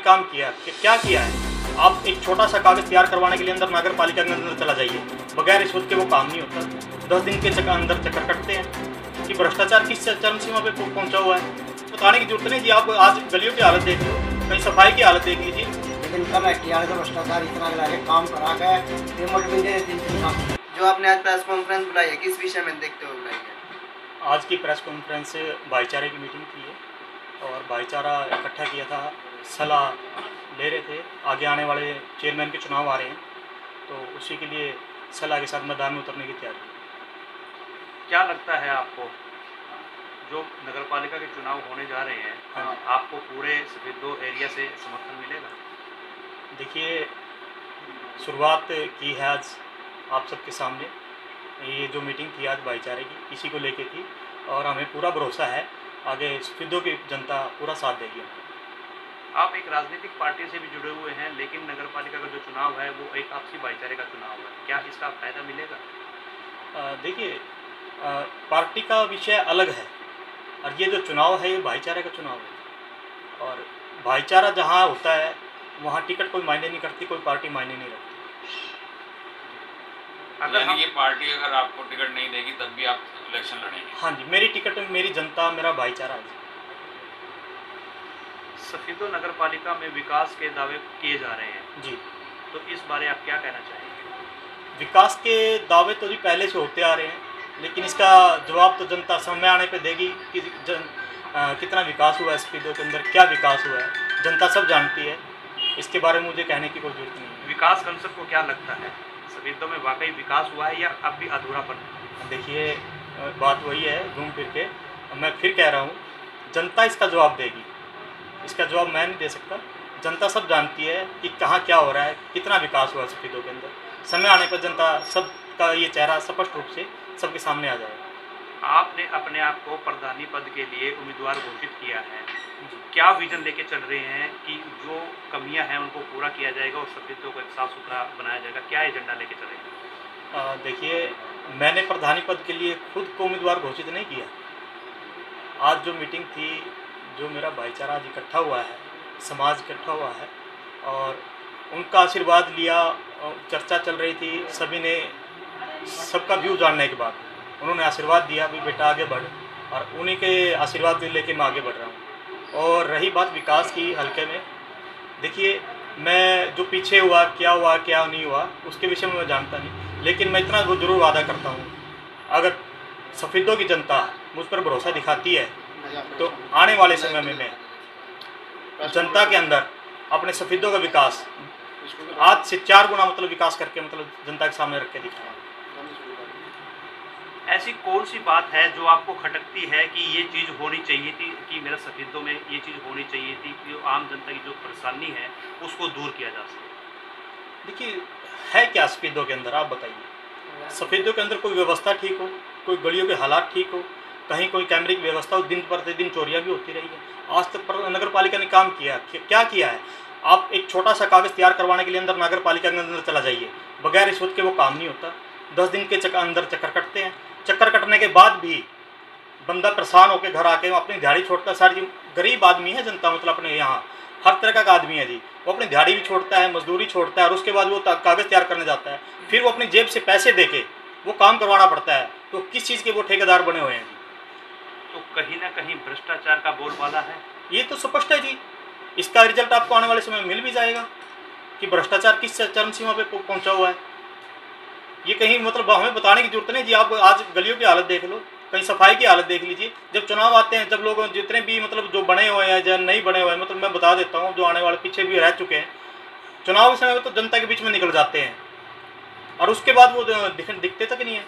काम किया, क्या किया है? आप एक छोटा सा कागज़ तैयार करवाने के लिए अंदर नगर पालिका के अंदर चला जाइए, बगैर रिश्वत के वो काम नहीं होता। 10 दिन के अंदर चक्कर कटते हैं कि भ्रष्टाचार किस चरम सीमा पे पहुंचा हुआ है। बताने की जरूरत नहीं जी, आप आज गलियों की हालत देख लो, कहीं सफाई की हालत देख लीजिए। लेकिन कमेटी वाले तो भ्रष्टाचार इतना लगा के काम करा के रिमोट भी दे दिन काम। जो आपने आज प्रेस कॉन्फ्रेंस बुलाई है, किस विषय में देखते हुए बुलाई है? आज की प्रेस कॉन्फ्रेंस भाईचारे की मीटिंग थी और भाईचारा इकट्ठा किया था, सलाह ले रहे थे। आगे आने वाले चेयरमैन के चुनाव आ रहे हैं, तो उसी के लिए सलाह के साथ मैदान में उतरने की तैयारी। क्या लगता है आपको, जो नगरपालिका के चुनाव होने जा रहे हैं, हाँ। आपको पूरे सफेदो एरिया से समर्थन मिलेगा? देखिए, शुरुआत की है आज आप सबके सामने। ये जो मीटिंग थी आज भाईचारे की, इसी को लेके थी और हमें पूरा भरोसा है आगे सफेदों की जनता पूरा साथ देगी। आप एक राजनीतिक पार्टी से भी जुड़े हुए हैं, लेकिन नगरपालिका का जो चुनाव है वो एक आपसी भाईचारे का चुनाव है, क्या इसका फायदा मिलेगा? देखिए, पार्टी का विषय अलग है और ये जो चुनाव है ये भाईचारे का चुनाव है। और भाईचारा जहाँ होता है वहाँ टिकट कोई मायने नहीं करती, कोई पार्टी मायने नहीं रखती। अगर ये पार्टी अगर आपको टिकट नहीं देगी तब भी आप इलेक्शन लड़ेंगे? हाँ जी, मेरी टिकट में मेरी जनता, मेरा भाईचारा है। सफेदो नगरपालिका में विकास के दावे किए जा रहे हैं जी, तो इस बारे आप क्या कहना चाहेंगे? विकास के दावे तो जी पहले से होते आ रहे हैं, लेकिन इसका जवाब तो जनता समय आने पे देगी कि कितना विकास हुआ है सफेदों के अंदर, क्या विकास हुआ है, जनता सब जानती है। इसके बारे में मुझे कहने की कोई जरूरत नहीं है। विकास कंसेप्ट को क्या लगता है, सफेदों में वाकई विकास हुआ है या अब भी अधूरापन है? देखिए, बात वही है, घूम फिर के मैं फिर कह रहा हूँ, जनता इसका जवाब देगी। इसका जवाब मैं नहीं दे सकता। जनता सब जानती है कि कहाँ क्या हो रहा है, कितना विकास हुआ है सफेदों के अंदर। समय आने पर जनता सबका ये चेहरा स्पष्ट रूप से सबके सामने आ जाएगा। आपने अपने आप को प्रधानी पद के लिए उम्मीदवार घोषित किया है, क्या विजन लेके चल रहे हैं कि जो कमियां हैं उनको पूरा किया जाएगा और सफेदों को एक साफ सुथरा बनाया जाएगा, क्या एजेंडा लेके चलेंगे? देखिए, मैंने प्रधानी पद के लिए खुद को उम्मीदवार घोषित नहीं किया। आज जो मीटिंग थी, जो मेरा भाईचारा आज इकट्ठा हुआ है, समाज इकट्ठा हुआ है और उनका आशीर्वाद लिया, चर्चा चल रही थी, सभी ने सबका व्यू जानने के बाद उन्होंने आशीर्वाद दिया भी बेटा आगे बढ़, और उन्हीं के आशीर्वाद लेके मैं आगे बढ़ रहा हूँ। और रही बात विकास की हल्के में, देखिए, मैं जो पीछे हुआ क्या नहीं हुआ उसके विषय में मैं जानता नहीं, लेकिन मैं इतना जरूर वादा करता हूँ, अगर सफेदों की जनता मुझ पर भरोसा दिखाती है तो आने वाले समय में मैं जनता के अंदर अपने सफेदों का विकास आज से 4 गुना विकास करके जनता के सामने रख के दिखाऊंगा। ऐसी कौन सी बात है जो आपको खटकती है कि ये चीज़ होनी चाहिए थी, कि मेरा सफेदों में ये चीज़ होनी चाहिए थी कि आम जनता की जो परेशानी है उसको दूर किया जा सके? देखिए, है क्या सफेदों के अंदर, आप बताइए। सफेदों के अंदर कोई व्यवस्था ठीक हो, कोई गलियों के हालात ठीक हो, कहीं कोई कैमरे की व्यवस्था हो, दिन प्रतिदिन चोरियां भी होती रही है। आज तक नगर पालिका ने काम किया, क्या किया है? आप एक छोटा सा कागज़ तैयार करवाने के लिए अंदर नगर पालिका के अंदर चला जाइए, बगैर रिश्वत के वो काम नहीं होता। 10 दिन के अंदर चक्कर कटते हैं। चक्कर कटने के बाद भी बंदा परेशान होकर घर आके अपनी दिहाड़ी छोड़ता है। सारी गरीब आदमी है जनता, अपने यहाँ हर तरह का आदमी है जी, वो अपनी दिहाड़ी भी छोड़ता है, मजदूरी छोड़ता है और उसके बाद वो कागज़ तैयार करने जाता है, फिर वो अपनी जेब से पैसे दे के वो काम करवाना पड़ता है। तो किस चीज़ के वो ठेकेदार बने हुए हैं जी? तो कहीं ना कहीं भ्रष्टाचार का बोलबाला है, ये तो स्पष्ट है जी। इसका रिजल्ट आपको आने वाले समय में मिल भी जाएगा कि भ्रष्टाचार किस चरम सीमा पे पहुंचा हुआ है। ये कहीं हमें बताने की जरूरत नहीं जी। आप आज गलियों की हालत देख लो, कहीं सफाई की हालत देख लीजिए। जब चुनाव आते हैं, जब लोग जितने भी जो बने हुए हैं या नहीं बने हुए हैं, मैं बता देता हूँ, जो आने वाले पीछे भी रह चुके हैं, चुनाव के समय में तो जनता के बीच में निकल जाते हैं और उसके बाद वो दिखते तक नहीं है।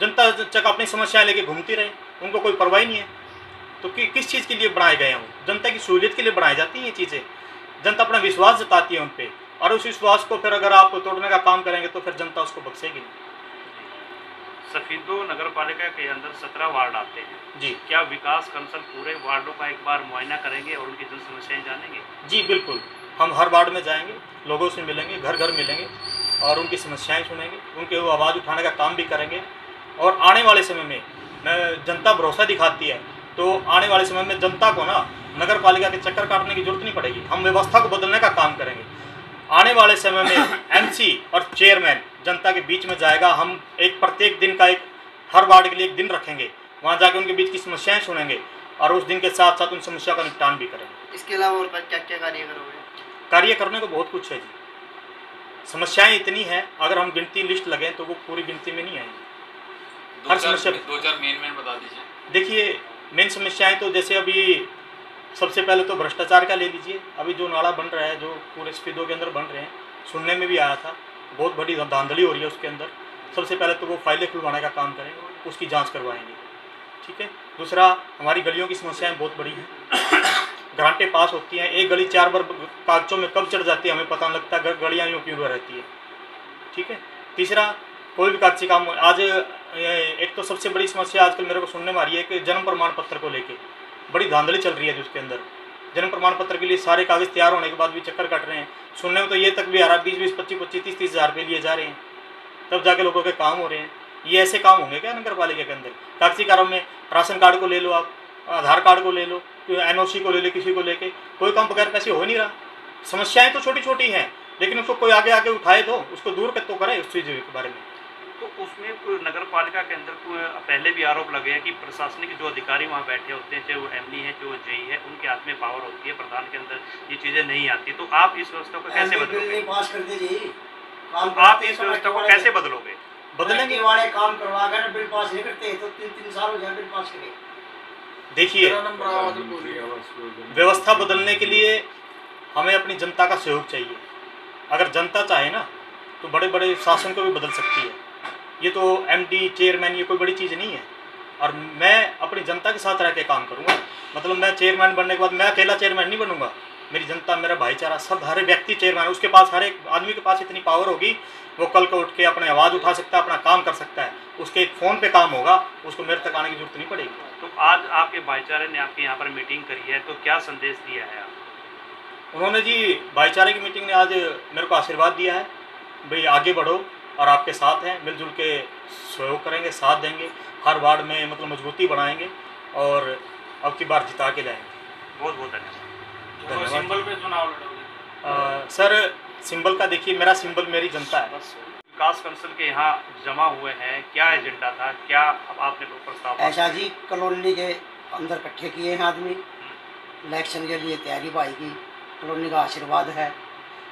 जनता तक अपनी समस्याएं लेके घूमती रहे, उनको कोई परवाह नहीं है। तो किस चीज़ के लिए बनाए गए हैं? वो जनता की सहूलियत के लिए बनाई जाती हैं ये चीज़ें। जनता अपना विश्वास जताती है उन पर, और उस विश्वास को फिर अगर आप तोड़ने का काम करेंगे तो फिर जनता उसको बख्शेगी नहीं। सफेदो नगर पालिका के अंदर 17 वार्ड आते हैं जी। क्या विकास कंसल पूरे वार्डों का एक बार मुआयना करेंगे और उनकी जन समस्याएं जानेंगे? जी बिल्कुल, हम हर वार्ड में जाएंगे, लोगों से मिलेंगे, घर घर मिलेंगे और उनकी समस्याएं सुनेंगे, उनके वो आवाज़ उठाने का काम भी करेंगे। और आने वाले समय में जनता भरोसा दिखाती है, तो आने वाले समय में जनता को ना नगर पालिका के चक्कर काटने की जरूरत नहीं पड़ेगी। हम व्यवस्था को बदलने का काम करेंगे। आने वाले समय में एमसी और चेयरमैन जनता के बीच में जाएगा। हम एक प्रत्येक दिन का एक हर वार्ड के लिए एक दिन रखेंगे, वहाँ जाके उनके बीच की समस्याएं सुनेंगे और उस दिन के साथ साथ उन समस्या का निपटान भी करेंगे। इसके अलावा और क्या क्या कार्य करोगे? कार्य करने को बहुत कुछ है जी। समस्याएं इतनी हैं, अगर हम गिनती लिस्ट लगें तो वो पूरी गिनती में नहीं आएंगी। हर समस्या दो चार मेन बता दीजिए। देखिए, मेन समस्याएं तो जैसे अभी सबसे पहले तो भ्रष्टाचार का ले लीजिए। अभी जो नाला बन रहा है, जो पूरे स्पीडो के अंदर बन रहे हैं, सुनने में भी आया था बहुत बड़ी धांधली हो रही है उसके अंदर। सबसे पहले तो वो फाइलें खुलवाने का काम करें, उसकी जांच करवाएंगे, ठीक है। दूसरा, हमारी गलियों की समस्याएं बहुत बड़ी हैं। ग्रांटें पास होती हैं, एक गली 4 बार कागजों में कब चढ़ जाती है हमें पता नहीं लगता, गलियाँ यूँ क्यों रहती है, ठीक है। तीसरा, कोई भी कागजी काम आज एक तो सबसे बड़ी समस्या आजकल मेरे को सुनने में आ रही है कि जन्म प्रमाण पत्र को लेके बड़ी धांधली चल रही है जिसके अंदर। जन्म प्रमाण पत्र के लिए सारे कागज तैयार होने के बाद भी चक्कर काट रहे हैं। सुनने में तो ये तक भी आ रहा है 20-20, 25-25, 30-30 हज़ार रुपये लिए जा रहे हैं, तब जाके लोगों के काम हो रहे हैं। ये ऐसे काम होंगे क्या नगर पालिका के अंदर? कागजी कारों में राशन कार्ड को ले लो, आप आधार कार्ड को ले लो, एनओसी को ले लो, किसी को लेके कोई काम बगैर पैसे हो नहीं रहा। समस्याएं तो छोटी छोटी हैं, लेकिन उसको कोई आगे आगे उठाए तो उसको दूर तो करे उस चीज़ के बारे में। तो उसमें नगर पालिका के अंदर पहले भी आरोप लगे हैं कि प्रशासनिक जो अधिकारी वहाँ बैठे होते हैं, चाहे वो एमडी है, चाहे वो जेई है, उनके हाथ में पावर होती है, प्रधान के अंदर ये चीज़ें नहीं आती। तो आप इस व्यवस्था को कैसे बदलोगे? पास कर दीजिए। तो आप इस व्यवस्था को कैसे बदलोगे? बदलेंगे वाले काम करवा कर बिल पास नहीं करते तो 3-3 साल हो जाए बिल पास करे। देखिए, व्यवस्था बदलने के लिए हमें अपनी जनता का सहयोग चाहिए। अगर जनता चाहे ना तो बड़े बड़े शासन को भी बदल सकती है। ये तो एमडी चेयरमैन ये कोई बड़ी चीज़ नहीं है। और मैं अपनी जनता के साथ रह के काम करूँगा। मतलब मैं चेयरमैन बनने के बाद मैं अकेला चेयरमैन नहीं बनूंगा। मेरी जनता, मेरा भाईचारा, सब हर व्यक्ति चेयरमैन है। उसके पास, हर एक आदमी के पास इतनी पावर होगी, वो कल को उठ के अपने आवाज़ उठा सकता है, अपना काम कर सकता है। उसके एक फ़ोन पे काम होगा, उसको मेरे तक आने की जरूरत नहीं पड़ेगी। तो आज आपके भाईचारे ने आपके यहाँ पर मीटिंग करी है, तो क्या संदेश दिया है आप? उन्होंने जी, भाईचारे की मीटिंग ने आज मेरे को आशीर्वाद दिया है, भाई आगे बढ़ो और आपके साथ हैं, मिलजुल के सहयोग करेंगे, साथ देंगे, हर वार्ड में मतलब मजबूती बढ़ाएंगे और अब की बार जिता के लाएंगे। बहुत बहुत धन्यवाद। सिंबल पे चुनाव लड़ोगे? सर, सिंबल का देखिए, मेरा सिंबल मेरी जनता है बस। विकास काउंसिल के यहाँ जमा हुए हैं, क्या एजेंडा था, क्या अब आपने प्रस्ताव? ऐसा जी, कॉलोनी के अंदर इकट्ठे किए हैं आदमी, इलेक्शन के लिए तैयारी भाई की, कॉलोनी का आशीर्वाद है।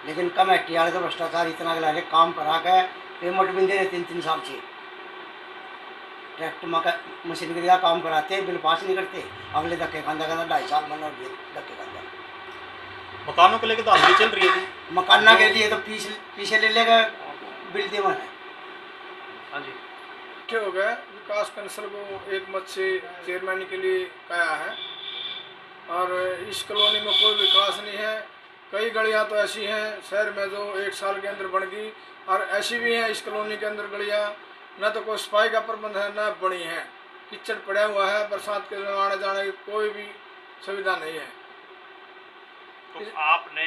लेकिन कमेटी वाले तो भ्रष्टाचार इतना लगे, काम करा के पेमेंट भी दे रहे 3-3 साल से। ट्रैक्टर मशीन के लिए काम कराते हैं, बिल पास नहीं करते, अगले धक्के खांदा 2.5 साल मन और धक्के खांदा। मकानों को लेकर तो आंदोलन चल रही है। मकाना के लिए तो पीछे ले लेगा बिल देवन है। हाँ जी, क्या हो गया? विकास काउंसिल को एक मत से चेयरमैन के लिए कहा है और इस कॉलोनी में कोई विकास नहीं है। कई गलियां तो ऐसी हैं शहर में जो 1 साल के अंदर बन गई, और ऐसी भी हैं इस कॉलोनी के अंदर गलियां न तो कोई सफाई का प्रबंध है न बनी है, कीचड़ पड़ा हुआ है, बरसात के आने जाने की कोई भी सुविधा नहीं है। तो आपने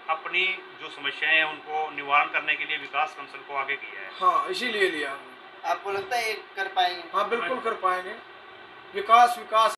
अपनी जो समस्याएं हैं उनको निवारण करने के लिए विकास काउंसिल को आगे किया है? हाँ, इसीलिए लिया। आपको लगता है ये कर पाएंगे? हाँ, बिल्कुल कर पाएंगे। विकास